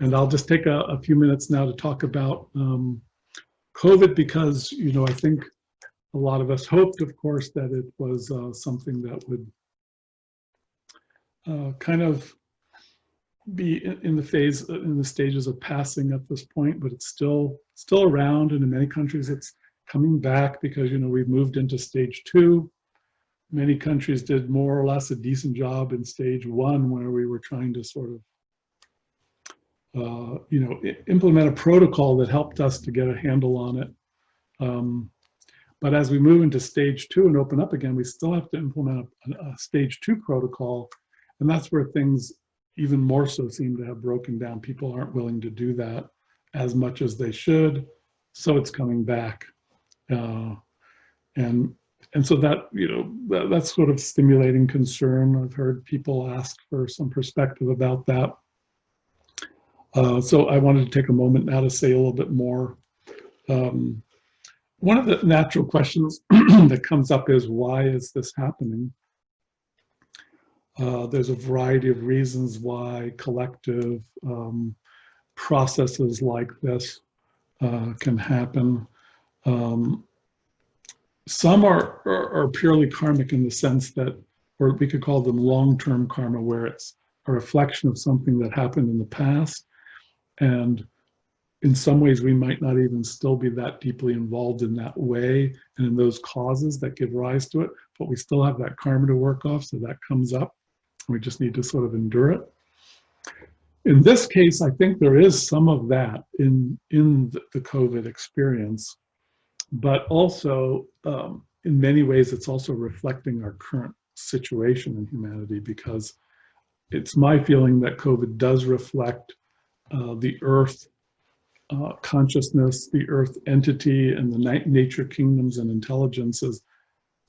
And I'll just take a few minutes now to talk about COVID because, I think a lot of us hoped, of course, that it was something that would kind of be in the stages of passing at this point, but it's still around, and in many countries it's coming back because we've moved into stage 2. Many countries did more or less a decent job in stage 1, where we were trying to sort of implement a protocol that helped us to get a handle on it. But as we move into stage 2 and open up again, we still have to implement a stage 2 protocol, and that's where things even more so seem to have broken down. People aren't willing to do that as much as they should, so it's coming back. And so that, that's sort of stimulating concern. I've heard people ask for some perspective about that. So I wanted to take a moment now to say a little bit more. One of the natural questions that comes up is, why is this happening? There's a variety of reasons why collective processes like this can happen. Some are purely karmic in the sense that, or we could call them long-term karma, where it's a reflection of something that happened in the past. And in some ways, we might not even still be that deeply involved in that way and in those causes that give rise to it, but we still have that karma to work off, so that comes up. We just need to sort of endure it. In this case, I think there is some of that in the COVID experience, but also in many ways, it's also reflecting our current situation in humanity, because it's my feeling that COVID does reflect the Earth consciousness, the Earth entity, and the nature kingdoms and intelligences,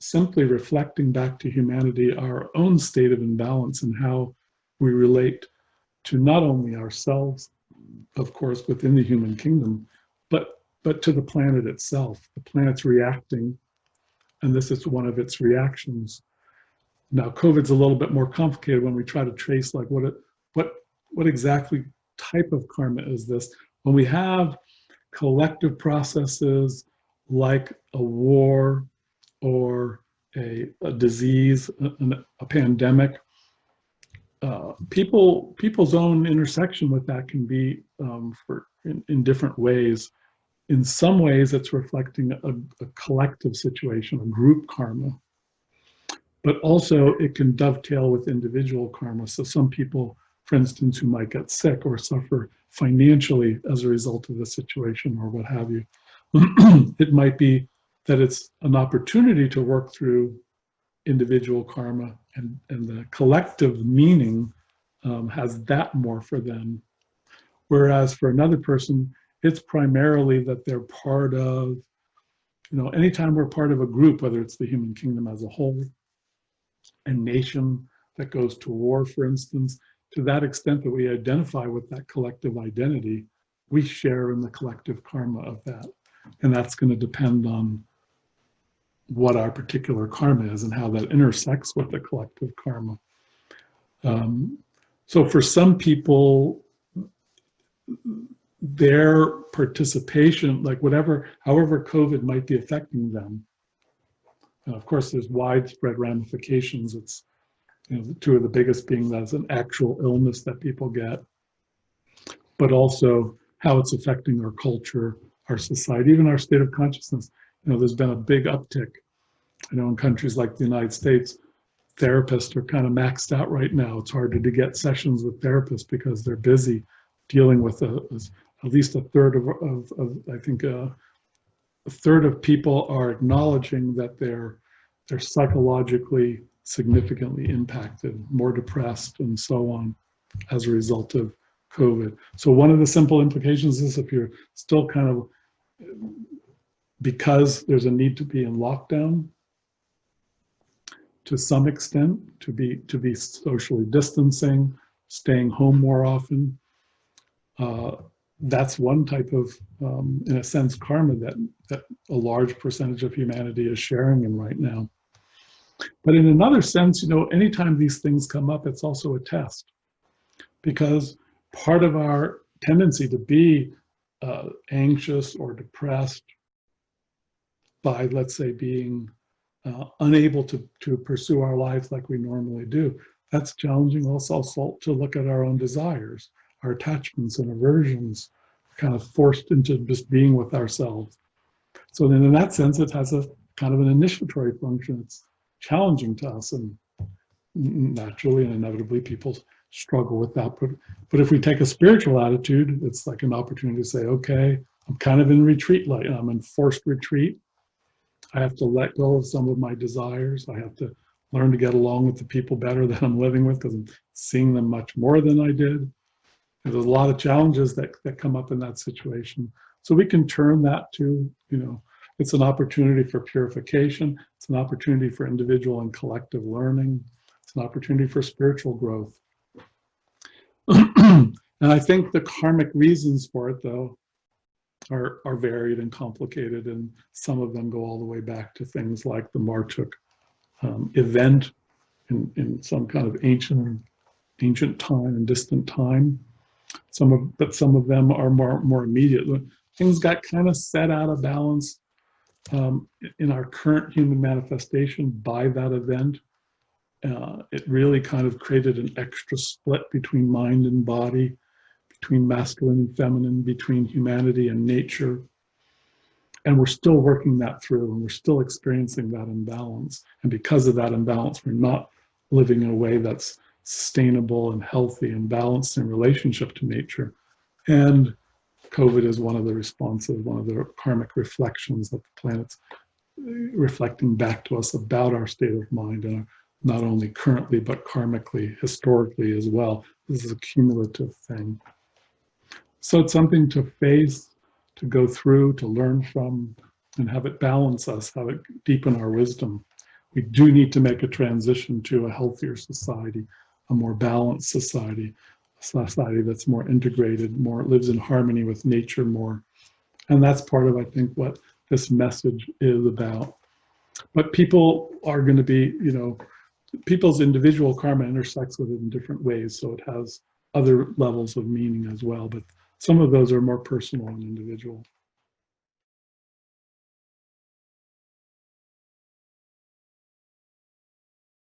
simply reflecting back to humanity our own state of imbalance and how we relate to not only ourselves, of course, within the human kingdom, but to the planet itself. The planet's reacting, and this is one of its reactions. Now, COVID's a little bit more complicated when we try to trace, like, what exactly type of karma is this? When we have collective processes like a war or a disease, a pandemic, people's own intersection with that can be in different ways. In some ways, it's reflecting a collective situation, a group karma, but also it can dovetail with individual karma. So some people, for instance, who might get sick or suffer financially as a result of the situation or what have you, it might be that it's an opportunity to work through individual karma, and the collective meaning has that more for them. Whereas for another person, it's primarily that they're part of, anytime we're part of a group, whether it's the human kingdom as a whole, a nation that goes to war, for instance, to that extent that we identify with that collective identity, we share in the collective karma of that. And that's going to depend on what our particular karma is and how that intersects with the collective karma. So for some people, their participation, like however COVID might be affecting them, and of course there's widespread ramifications. It's, two of the biggest being that it's an actual illness that people get, but also how it's affecting our culture, our society, even our state of consciousness. There's been a big uptick. In countries like the United States, therapists are kind of maxed out right now. It's harder to get sessions with therapists because they're busy dealing with at least a third of I think a third of people are acknowledging that they're psychologically significantly impacted, more depressed, and so on as a result of COVID. So one of the simple implications is, if you're still kind of, because there's a need to be in lockdown to some extent, to be socially distancing, staying home more often, that's one type of, in a sense, karma that a large percentage of humanity is sharing in right now. But in another sense, anytime these things come up, it's also a test, because part of our tendency to be anxious or depressed by, let's say, being unable to pursue our lives like we normally do. That's challenging also to look at our own desires, our attachments and aversions, kind of forced into just being with ourselves. So then in that sense, it has a kind of an initiatory function. It's challenging to us, and naturally and inevitably people struggle with that. But if we take a spiritual attitude, it's like an opportunity to say, okay, I'm kind of in retreat, like I'm in forced retreat. I have to let go of some of my desires. I have to learn to get along with the people better that I'm living with, because I'm seeing them much more than I did. And there's a lot of challenges that come up in that situation. So we can turn that to, it's an opportunity for purification. It's an opportunity for individual and collective learning. It's an opportunity for spiritual growth. And I think the karmic reasons for it, though, are varied and complicated, and some of them go all the way back to things like the Marduk event in some kind of ancient time and distant time. But some of them are more immediate. Things got kind of set out of balance in our current human manifestation by that event. It really kind of created an extra split between mind and body, between masculine and feminine, between humanity and nature. And we're still working that through, and we're still experiencing that imbalance. And because of that imbalance, we're not living in a way that's sustainable and healthy and balanced in relationship to nature. And COVID is one of the responses, one of the karmic reflections that the planet's reflecting back to us about our state of mind, and not only currently, but karmically, historically as well. This is a cumulative thing. So it's something to face, to go through, to learn from, and have it balance us, have it deepen our wisdom. We do need to make a transition to a healthier society, a more balanced society, a society that's more integrated, more lives in harmony with nature more. And that's part of, I think, what this message is about. But people are going to be, people's individual karma intersects with it in different ways, so it has other levels of meaning as well. But some of those are more personal and individual.